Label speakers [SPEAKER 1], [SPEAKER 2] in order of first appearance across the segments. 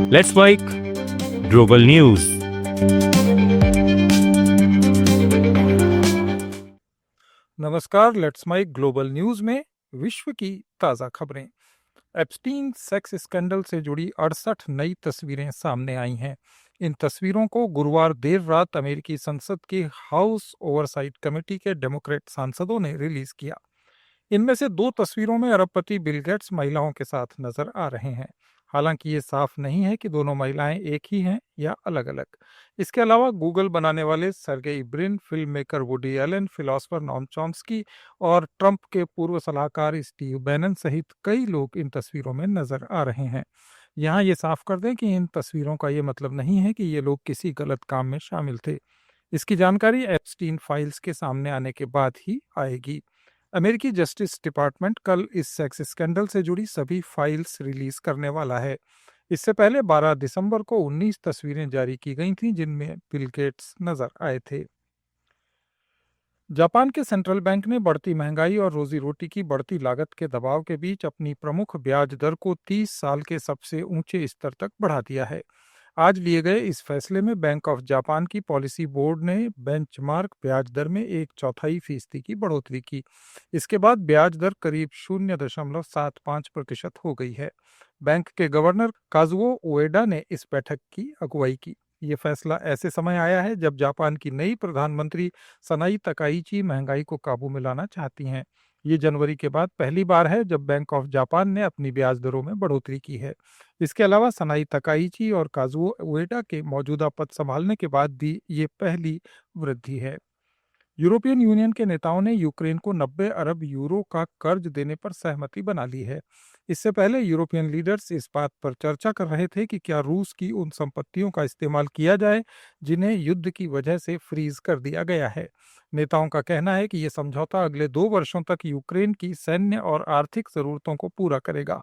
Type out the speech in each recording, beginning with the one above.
[SPEAKER 1] Let's Mic Global News.
[SPEAKER 2] नमस्कार, Let's Mic Global News में विश्व की ताज़ा खबरें। एप्स्टीन सेक्स स्कैंडल से जुड़ी 68 नई तस्वीरें सामने आई हैं। इन तस्वीरों को गुरुवार देर रात अमेरिकी संसद की हाउस ओवरसाइट कमेटी के डेमोक्रेट सांसदों ने रिलीज किया। इनमें से 2 तस्वीरों में अरबपति बिल गेट्स महिलाओं के साथ नजर आ रहे हैं। हालांकि ये साफ नहीं है कि दोनों महिलाएं एक ही हैं या अलग-अलग। इसके अलावा गूगल बनाने वाले Sergey Brin, film maker Woody Allen, philosopher Noam Chomsky और ट्रंप के पूर्व सलाहकार स्टीव बैनन सहित कई लोग इन तस्वीरों में नजर आ रहे हैं। यहाँ ये साफ कर दें कि इन तस्वीरों का ये मतलब नहीं है कि ये लोग किसी गलत काम में शामिल थे। इसकी जानकारी एप्स्टीन फाइल्स के सामने आने के बाद ही आएगी। अमेरिकी जस्टिस डिपार्टमेंट कल इस सेक्स स्कैंडल से जुड़ी सभी फाइल्स रिलीज करने वाला है। इससे पहले 12 दिसंबर को 19 तस्वीरें जारी की गई थीं जिनमें बिल गेट्स नजर आए थे। जापान के सेंट्रल बैंक ने बढ़ती महंगाई और रोजी रोटी की बढ़ती लागत के दबाव के बीच अपनी प्रमुख ब्याज दर को 30 साल के सबसे ऊंचे स्तर तक बढ़ा दिया है। आज लिए गए इस फैसले में बैंक ऑफ जापान की पॉलिसी बोर्ड ने बेंचमार्क ब्याज दर में 1/4% की बढ़ोतरी की। इसके बाद ब्याज दर करीब 0.75% हो गई है। बैंक के गवर्नर काजुओ उएडा ने इस बैठक की अगुवाई की। ये फैसला ऐसे समय आया है जब जापान की नई प्रधानमंत्री सनाई तकाइची महंगाई को काबू में लाना चाहती हैं। ये जनवरी के बाद पहली बार है जब बैंक ऑफ जापान ने अपनी ब्याज दरों में बढ़ोतरी की है। इसके अलावा सनाई तकाइची और काजुओ उएडा के मौजूदा पद संभालने के बाद भी ये पहली वृद्धि है। यूरोपियन यूनियन के नेताओं ने यूक्रेन को 90 अरब यूरो का कर्ज देने पर सहमति बना ली है। इससे पहले यूरोपियन लीडर्स इस बात पर चर्चा कर रहे थे कि क्या रूस की उन संपत्तियों का इस्तेमाल किया जाए जिन्हें युद्ध की वजह से फ्रीज कर दिया गया है। नेताओं का कहना है कि यह समझौता अगले 2 वर्षों तक यूक्रेन की सैन्य और आर्थिक जरूरतों को पूरा करेगा।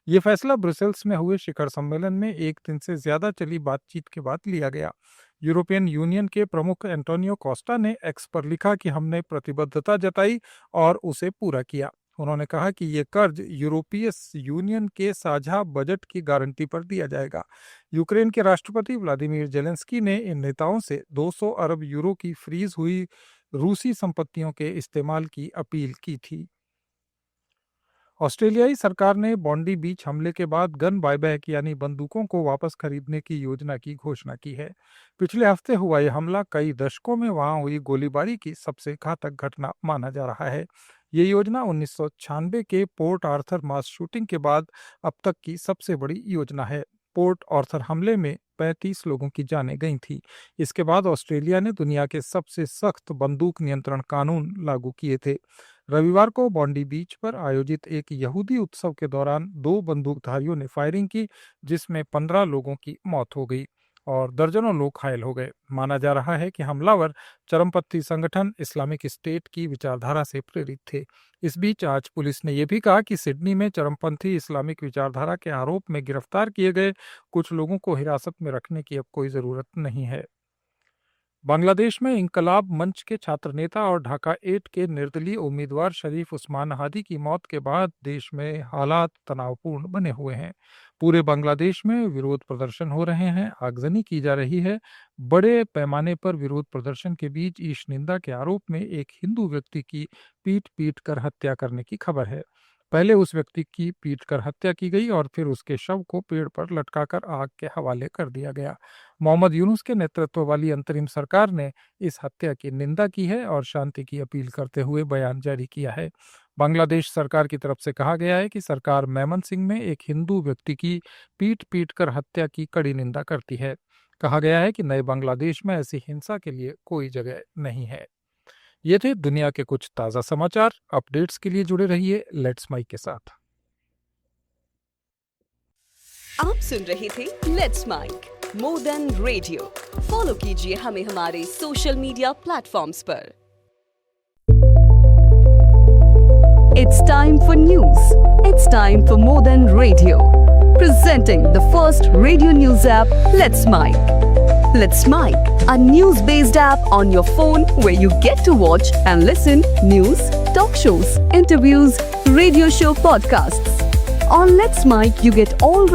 [SPEAKER 2] ये फैसला ब्रुसेल्स में हुए शिखर सम्मेलन में एक दिन से ज्यादा चली बातचीत के बाद लिया गया। यूरोपियन यूनियन के प्रमुख एंटोनियो कोस्टा ने एक्स पर लिखा कि हमने प्रतिबद्धता जताई और उसे पूरा किया। उन्होंने कहा कि ये कर्ज यूरोपीय यूनियन के साझा बजट की गारंटी पर दिया जाएगा। यूक्रेन के राष्ट्रपति व्लादिमीर जेलेंस्की ने इन नेताओं से 200 अरब यूरो की फ्रीज हुई रूसी संपत्तियों के इस्तेमाल की अपील की थी। ऑस्ट्रेलियाई सरकार ने बॉन्डी बीच हमले के बाद गन बायबैक यानी बंदूकों को वापस खरीदने की योजना की घोषणा की है। पिछले हफ्ते हुआ यह हमला कई दशकों में वहां हुई गोलीबारी की सबसे घातक घटना माना जा रहा है। ये योजना 1996 के पोर्ट आर्थर मास शूटिंग के बाद अब तक की सबसे बड़ी योजना है। पोर्ट आर्थर हमले में 35 लोगों की जानें गई थी। इसके बाद ऑस्ट्रेलिया ने दुनिया के सबसे सख्त बंदूक नियंत्रण कानून लागू किए थे। रविवार को बॉन्डी बीच पर आयोजित एक यहूदी उत्सव के दौरान 2 बंदूकधारियों ने फायरिंग की जिसमें 15 लोगों की मौत हो गई और दर्जनों लोग घायल हो गए। माना जा रहा है कि हमलावर चरमपंथी संगठन इस्लामिक स्टेट की विचारधारा से प्रेरित थे। इस बीच आज पुलिस ने यह भी कहा कि सिडनी में चरमपंथी इस्लामिक विचारधारा के आरोप में गिरफ्तार किए गए कुछ लोगों को हिरासत में रखने की अब कोई जरूरत नहीं है। बांग्लादेश में इंकलाब मंच के छात्र नेता और ढाका 8 के निर्दलीय उम्मीदवार शरीफ उस्मान हादी की मौत के बाद देश में हालात तनावपूर्ण बने हुए हैं। पूरे बांग्लादेश में विरोध प्रदर्शन हो रहे हैं, आगजनी की जा रही है। बड़े पैमाने पर विरोध प्रदर्शन के बीच ईश निंदा के आरोप में एक हिंदू व्यक्ति की पीट कर हत्या करने की खबर है। पहले उस व्यक्ति की पीटकर हत्या की गई और फिर उसके शव को पेड़ पर लटकाकर आग के हवाले कर दिया गया। मोहम्मद यूनुस के नेतृत्व वाली अंतरिम सरकार ने इस हत्या की निंदा की है और शांति की अपील करते हुए बयान जारी किया है। बांग्लादेश सरकार की तरफ से कहा गया है कि सरकार मेमन सिंह में एक हिंदू व्यक्ति की पीट कर हत्या की कड़ी निंदा करती है। कहा गया है कि नए बांग्लादेश में ऐसी हिंसा के लिए कोई जगह नहीं है। ये थे दुनिया के कुछ ताज़ा समाचार। अपडेट्स के लिए जुड़े रहिए लेट्स माइक के साथ।
[SPEAKER 3] आप सुन रहे थे Let's Mic more than radio. Follow कीजिए हमें हमारे सोशल मीडिया प्लेटफॉर्म्स पर। It's time for news. It's time for more than radio. Presenting the first radio news app, Let's Mic. Let's Mic, a news-based app on your phone where you get to watch and listen news, talk shows, interviews, radio show podcasts. On Let's Mic, you get all